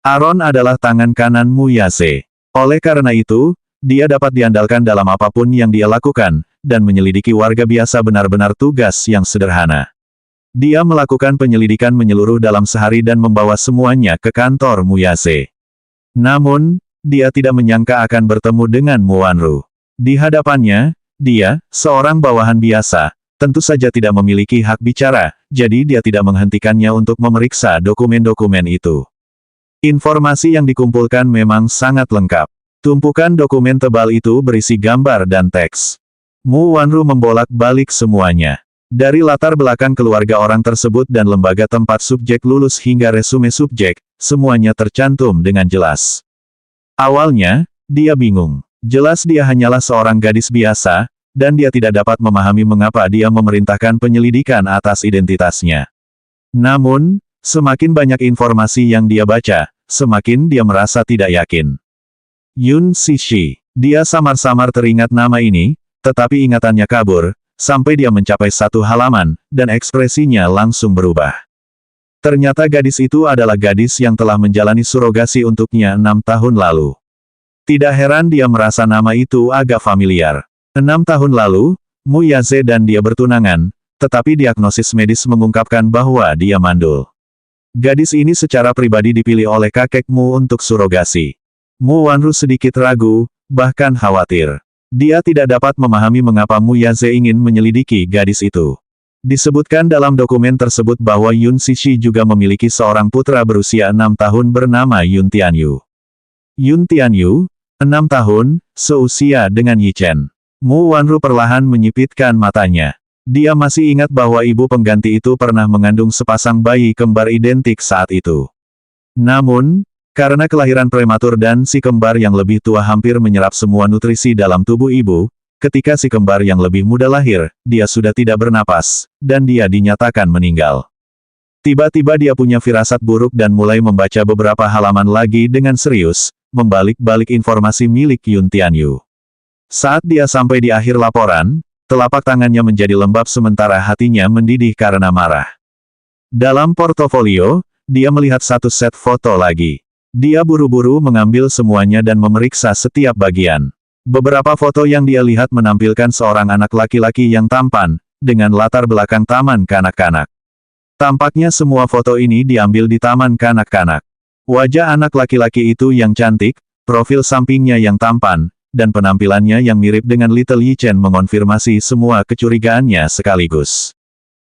Aaron adalah tangan kanan Mu Yase. Oleh karena itu, dia dapat diandalkan dalam apapun yang dia lakukan, dan menyelidiki warga biasa benar-benar tugas yang sederhana. Dia melakukan penyelidikan menyeluruh dalam sehari dan membawa semuanya ke kantor Mu Yase. Namun, dia tidak menyangka akan bertemu dengan Mu Wanru. Di hadapannya, dia, seorang bawahan biasa, tentu saja tidak memiliki hak bicara, jadi dia tidak menghentikannya untuk memeriksa dokumen-dokumen itu. Informasi yang dikumpulkan memang sangat lengkap. Tumpukan dokumen tebal itu berisi gambar dan teks. Mu Wanru membolak-balik semuanya. Dari latar belakang keluarga orang tersebut dan lembaga tempat subjek lulus hingga resume subjek, semuanya tercantum dengan jelas. Awalnya, dia bingung. Jelas dia hanyalah seorang gadis biasa, dan dia tidak dapat memahami mengapa dia memerintahkan penyelidikan atas identitasnya. Namun, semakin banyak informasi yang dia baca, semakin dia merasa tidak yakin. Yun Sishi. Dia samar-samar teringat nama ini, tetapi ingatannya kabur, sampai dia mencapai satu halaman, dan ekspresinya langsung berubah. Ternyata gadis itu adalah gadis yang telah menjalani surogasi untuknya 6 tahun lalu. Tidak heran dia merasa nama itu agak familiar. 6 tahun lalu, Mu Yase dan dia bertunangan, tetapi diagnosis medis mengungkapkan bahwa dia mandul. Gadis ini secara pribadi dipilih oleh kakekmu untuk surogasi. Mu Wanru sedikit ragu, bahkan khawatir. Dia tidak dapat memahami mengapa Mu Yase ingin menyelidiki gadis itu. Disebutkan dalam dokumen tersebut bahwa Yun Sishi juga memiliki seorang putra berusia 6 tahun bernama Yun Tianyu. Yun Tianyu, 6 tahun, seusia dengan Yi Chen. Mu Wanru perlahan menyipitkan matanya. Dia masih ingat bahwa ibu pengganti itu pernah mengandung sepasang bayi kembar identik saat itu. Namun, karena kelahiran prematur dan si kembar yang lebih tua hampir menyerap semua nutrisi dalam tubuh ibu, ketika si kembar yang lebih muda lahir, dia sudah tidak bernapas, dan dia dinyatakan meninggal. Tiba-tiba dia punya firasat buruk dan mulai membaca beberapa halaman lagi dengan serius, membalik-balik informasi milik Yun Tianyu. Saat dia sampai di akhir laporan, telapak tangannya menjadi lembab sementara hatinya mendidih karena marah. Dalam portofolio, dia melihat satu set foto lagi. Dia buru-buru mengambil semuanya dan memeriksa setiap bagian. Beberapa foto yang dia lihat menampilkan seorang anak laki-laki yang tampan, dengan latar belakang taman kanak-kanak. Tampaknya semua foto ini diambil di taman kanak-kanak. Wajah anak laki-laki itu yang cantik, profil sampingnya yang tampan, dan penampilannya yang mirip dengan Little Yi Chen mengonfirmasi semua kecurigaannya sekaligus.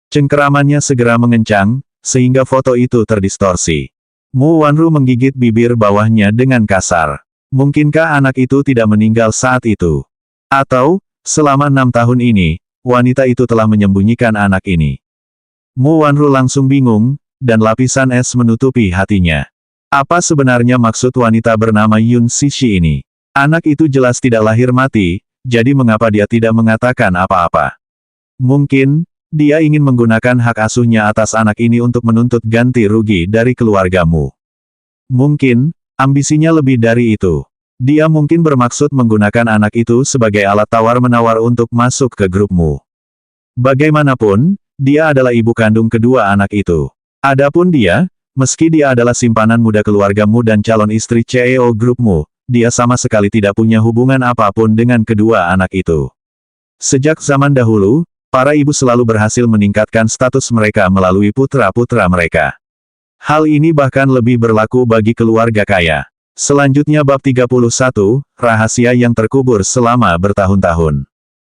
Cengkeramannya segera mengencang, sehingga foto itu terdistorsi. Mu Wanru menggigit bibir bawahnya dengan kasar. Mungkinkah anak itu tidak meninggal saat itu? Atau, selama 6 tahun ini, wanita itu telah menyembunyikan anak ini? Mu Wanru langsung bingung, dan lapisan es menutupi hatinya. Apa sebenarnya maksud wanita bernama Yun Sishi ini? Anak itu jelas tidak lahir mati, jadi mengapa dia tidak mengatakan apa-apa? Mungkin, dia ingin menggunakan hak asuhnya atas anak ini untuk menuntut ganti rugi dari keluargamu. Mungkin, ambisinya lebih dari itu. Dia mungkin bermaksud menggunakan anak itu sebagai alat tawar-menawar untuk masuk ke grupmu. Bagaimanapun, dia adalah ibu kandung kedua anak itu. Adapun dia, meski dia adalah simpanan muda keluargamu dan calon istri CEO grupmu, dia sama sekali tidak punya hubungan apapun dengan kedua anak itu. Sejak zaman dahulu, para ibu selalu berhasil meningkatkan status mereka melalui putra-putra mereka. Hal ini bahkan lebih berlaku bagi keluarga kaya. Selanjutnya bab 31, rahasia yang terkubur selama bertahun-tahun.